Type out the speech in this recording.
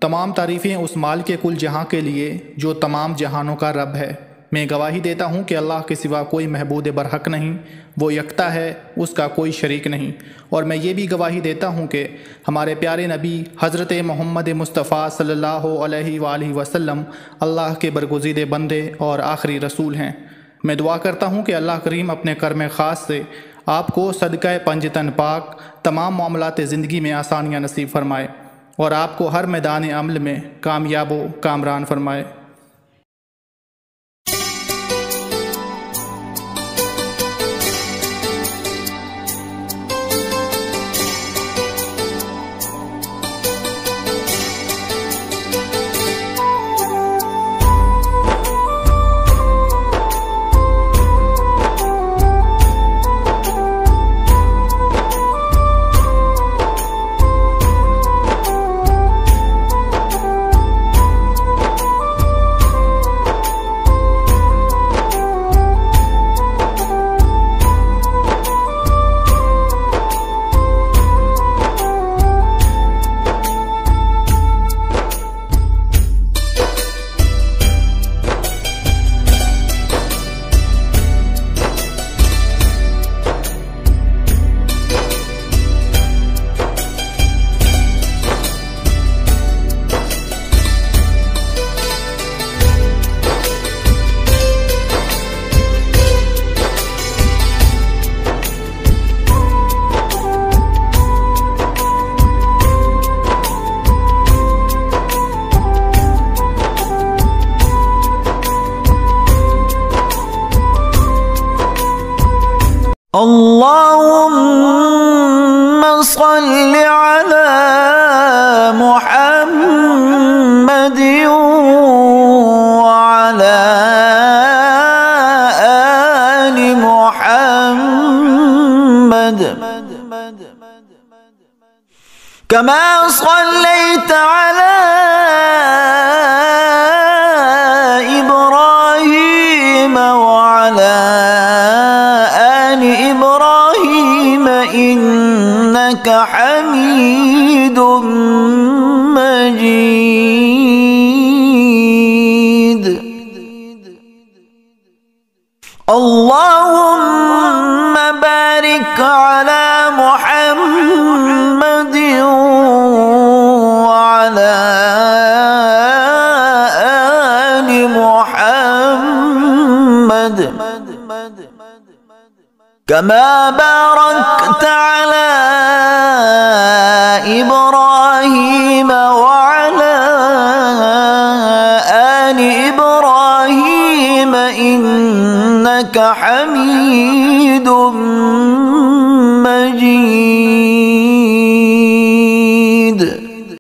तमाम तारीफ़ें उस माल के कुल जहां के लिए जो तमाम जहानों का रब है। मैं गवाही देता हूँ कि अल्लाह के सिवा कोई महबूद बरहक नहीं, वो यकता है, उसका कोई शरीक नहीं। और मैं ये भी गवाही देता हूँ कि हमारे प्यारे नबी हज़रत मोहम्मद मुस्तफ़ा सल्लल्लाहु अलैहि वसल्लम अल्लाह के बरगुज़ीदे बंदे और आखिरी रसूल हैं। मैं दुआ करता हूँ कि अल्लाह करीम अपने कर्म ख़ास से आपको सदक़ा पंजतन पाक तमाम मामलात ज़िंदगी में आसानियाँ नसीब फरमाए और आपको हर मैदान अमल में कामयाब व कामरान फरमाए। اللهم صل على محمد وعلى آل محمد كما صليت على إبراهيم وعلى إبراهيم إنك حميد مجيد اللهم بارك على محمد وعلى آل محمد كما باركت على إبراهيم وعلى آل إبراهيم إنك حميد مجيد